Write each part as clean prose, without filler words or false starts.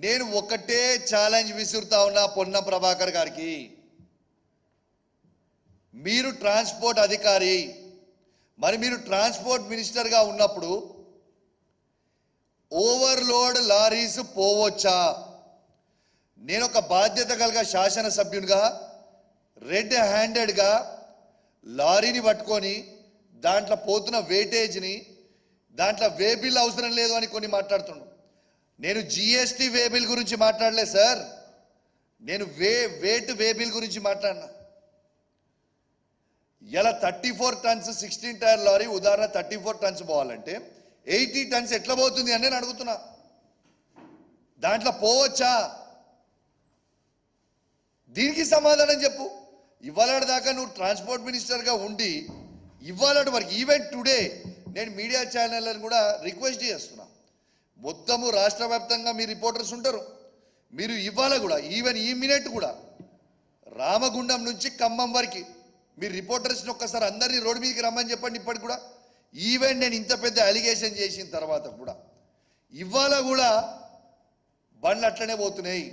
నేను ఒకటే ఛాలెంజ్ విసురుతా ఉన్నా పొన్నం ప్రభాకర్ గారికి. మీరు ట్రాన్స్పోర్ట్ అధికారి, మరి మీరు ట్రాన్స్పోర్ట్ మినిస్టర్గా ఉన్నప్పుడు ఓవర్లోడ్ లారీస్ పోవచ్చా? నేను ఒక బాధ్యత కలిగిన శాసనసభ్యునిగా రెడ్ హ్యాండెడ్గా లారీని పట్టుకొని దాంట్లో పోతున్న వేటేజ్ని, దాంట్లో వే బిల్ అవసరం లేదు అని కొన్ని మాట్లాడుతున్నాను. నేను జిఎస్టీ వే బిల్ గురించి మాట్లాడలేదు సార్, నేను వేట్ వే బిల్ గురించి మాట్లాడినా. ఇలా 34 టన్స్ 16 టైర్ లారీ ఉదాహరణ 34 టన్స్ పోవాలంటే 80 టన్స్ ఎట్లా పోతుంది అని నేను అడుగుతున్నా. దాంట్లో పోవచ్చా? దీనికి సమాధానం చెప్పు. ఇవాళ దాకా నువ్వు ట్రాన్స్పోర్ట్ మినిస్టర్గా ఉండి ఇవాళ వరకు ఈవెన్ టుడే నేను మీడియా ఛానళ్ళని కూడా రిక్వెస్ట్ చేస్తున్నా, మొత్తము రాష్ట్ర వ్యాప్తంగా మీ రిపోర్టర్స్ ఉంటారు, మీరు ఇవాళ కూడా ఈవెన్ ఈ మినిట్ కూడా రామగుండం నుంచి ఖమ్మం వరకు మీరు రిపోర్టర్స్ని ఒక్కసారి అందరినీ రోడ్డు మీదకి రమ్మని చెప్పండి. ఇప్పటికి కూడా ఈవెన్ నేను ఇంత పెద్ద అలిగేషన్ చేసిన తర్వాత కూడా ఇవాళ కూడా బండ్లు అట్లనే పోతున్నాయి.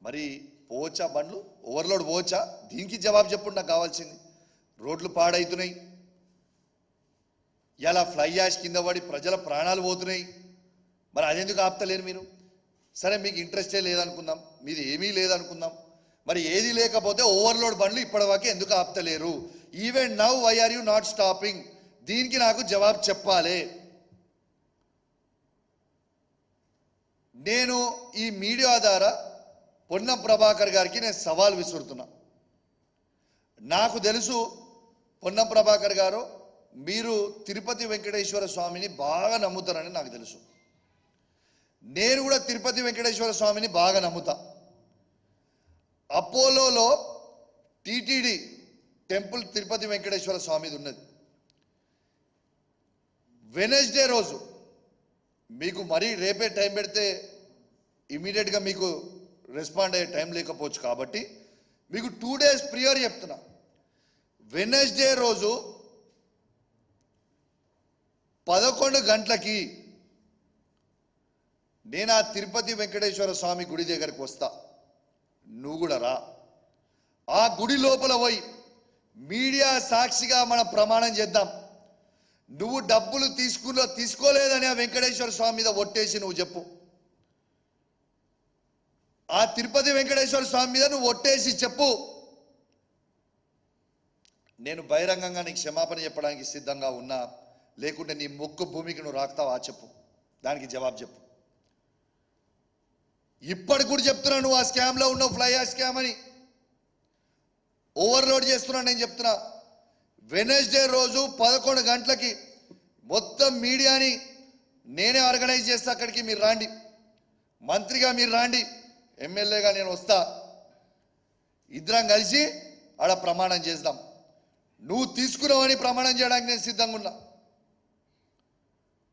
మరి పోవచ్చా బండ్లు? ఓవర్లోడ్ పోవచ్చా? దీనికి జవాబు చెప్పండి నాకు కావాల్సింది. రోడ్లు పాడవుతున్నాయి, ఇలా ఫ్లై యాష్ కింద పడి ప్రజల ప్రాణాలు పోతున్నాయి. మరి అదెందుకు ఆపుతలేరు మీరు? సరే మీకు ఇంట్రెస్టే లేదనుకుందాం, మీది ఏమీ లేదనుకుందాం, మరి ఏది లేకపోతే ఓవర్లోడ్ బండ్లు ఇప్పటివరకు ఎందుకు ఆపుతలేరు? Even now why are you not stopping? దీనికి నాకు జవాబు చెప్పాలి. నేను ఈ మీడియా ద్వారా పొన్నం ప్రభాకర్ గారికి నేను సవాల్ విసురుతున్నా. నాకు తెలుసు పొన్నం ప్రభాకర్ గారు మీరు తిరుపతి వెంకటేశ్వర స్వామిని బాగా నమ్ముతారని నాకు తెలుసు. నేను కూడా తిరుపతి వెంకటేశ్వర స్వామిని బాగా నమ్ముతా. అపోలోలో టీటీడీ టెంపుల్ తిరుపతి వెంకటేశ్వర స్వామిది ఉన్నది. వెనస్డే రోజు మీకు మరీ రేపే టైం పెడితే ఇమీడియట్గా మీకు రెస్పాండ్ అయ్యే టైం లేకపోవచ్చు కాబట్టి మీకు 2 days ప్రియర్ చెప్తున్నా. వెనస్డే రోజు 11 గంటలకి నేను ఆ తిరుపతి వెంకటేశ్వర స్వామి గుడి దగ్గరికి వస్తా. నువ్వు కూడా రా. ఆ గుడి లోపల పోయి మీడియా సాక్షిగా మనం ప్రమాణం చేద్దాం. నువ్వు డబ్బులు తీసుకోలేదని ఆ వెంకటేశ్వర స్వామి మీద ఒట్టేసి నువ్వు చెప్పు. ఆ తిరుపతి వెంకటేశ్వర స్వామి మీద నువ్వు ఒట్టేసి చెప్పు. నేను బహిరంగంగా నీకు క్షమాపణ చెప్పడానికి సిద్ధంగా ఉన్నా, లేకుంటే నీ మొక్కు భూమికి నువ్వు రాకుతావా చెప్పు. దానికి జవాబు చెప్పు. ఇప్పటికి కూడా చెప్తున్నా, నువ్వు ఆ స్కామ్లో ఉన్నావు, ఫ్లై యాష్ స్కామ్ అని ఓవర్లోడ్ చేస్తున్నా. నేను చెప్తున్నా, వెనస్డే రోజు 11 గంటలకి మొత్తం మీడియాని నేనే ఆర్గనైజ్ చేస్తా. అక్కడికి మీరు రాండి, మంత్రిగా మీరు రాండి, ఎమ్మెల్యేగా నేను వస్తా. ఇద్దరం కలిసి ఆడ ప్రమాణం చేద్దాం. నువ్వు తీసుకున్నావని ప్రమాణం చేయడానికి నేను సిద్ధంగా ఉన్నా.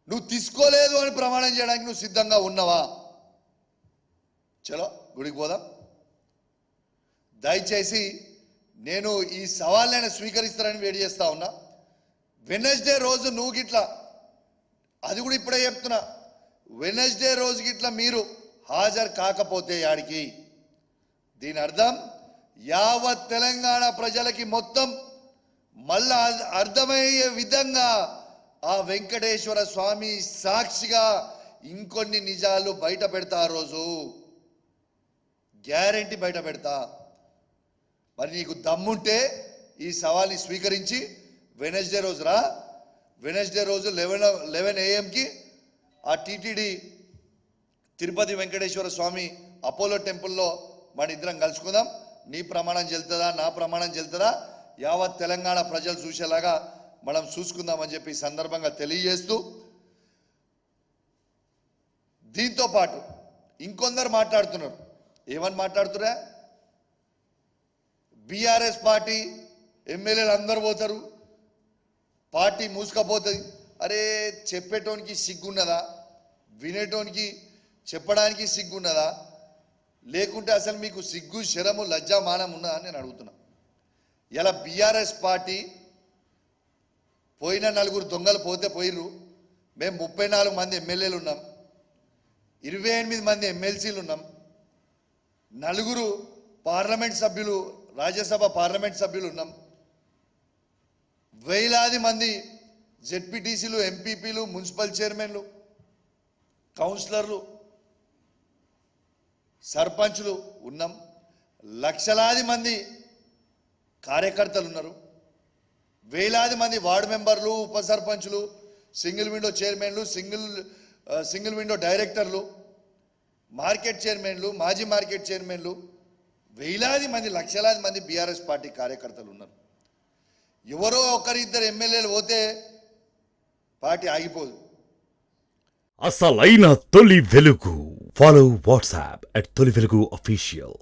నువ్వు తీసుకోలేదు అని ప్రమాణం చేయడానికి నువ్వు సిద్ధంగా ఉన్నావా? చలో గుడికి పోదాం. దయచేసి నేను ఈ సవాళ్ళని స్వీకరిస్తారని వేడి చేస్తా ఉన్నా. వెనస్డే రోజు నువ్వు గిట్లా, అది కూడా ఇప్పుడే చెప్తున్నా, వెనస్డే రోజు గిట్లా మీరు హాజరు కాకపోతే యాడికి, దీని అర్థం యావత్ తెలంగాణ ప్రజలకి మొత్తం మళ్ళా అర్థమయ్యే విధంగా ఆ వెంకటేశ్వర స్వామి సాక్షిగా ఇంకొన్ని నిజాలు బయట పెడతా. ఆ రోజు గ్యారెంటీ బయట పెడతా. మరి నీకు దమ్ముంటే ఈ సవాల్ని స్వీకరించి వెనస్డే రోజు రా. వెనస్డే రోజు 11 AM ఆ టీటీడీ తిరుపతి వెంకటేశ్వర స్వామి అపోలో టెంపుల్లో మన ఇద్దరం కలుసుకుందాం. నీ ప్రమాణం చెల్తుందా, నా ప్రమాణం చెల్తుందా, యావత్ తెలంగాణ ప్రజలు చూసేలాగా మనం చూసుకుందామని చెప్పి సందర్భంగా తెలియజేస్తూ, దీంతో పాటు ఇంకొందరు మాట్లాడుతున్నారు. ఏమని మాట్లాడుతున్నా? బీఆర్ఎస్ పార్టీ ఎమ్మెల్యేలు అందరూ పోతారు, పార్టీ మూసుకపోతుంది. అరే చెప్పేటోనికి సిగ్గున్నదా? వినేటోనికి చెప్పడానికి సిగ్గున్నదా? లేకుంటే అసలు మీకు సిగ్గు శరము లజ్జా మానం ఉన్నదా అని నేను అడుగుతున్నా. ఇలా బీఆర్ఎస్ పార్టీ పోయిన 4 దొంగలు పోతే పోయిర్రు. మేము 34 మంది ఎమ్మెల్యేలు ఉన్నాం. 28 మంది ఎమ్మెల్సీలు ఉన్నాం, 4 పార్లమెంట్ సభ్యులు, రాజ్యసభ పార్లమెంట్ సభ్యులు ఉన్నాం, వేలాది మంది జెడ్పీటీసీలు, ఎంపీపీలు, మున్సిపల్ చైర్మన్లు, కౌన్సిలర్లు, సర్పంచ్లు ఉన్నాం, లక్షలాది మంది కార్యకర్తలు ఉన్నారు, వేలాది మంది వార్డు మెంబర్లు, ఉప సర్పంచ్లు, సింగిల్ విండో చైర్మన్లు, సింగిల్ విండో డైరెక్టర్లు, మార్కెట్ చైర్మన్లు, మాజీ మార్కెట్ చైర్మన్లు, వేలాది మంది, లక్షలాది మంది బీఆర్ఎస్ పార్టీ కార్యకర్తలు ఉన్నారు. ఎవరో ఒకరిద్దరు ఎమ్మెల్యేలు పోతే పార్టీ ఆగిపోదు. అసలైన తొలి వెలుగు. ఫాలో వాట్సాప్ @తొలి వెలుగు official.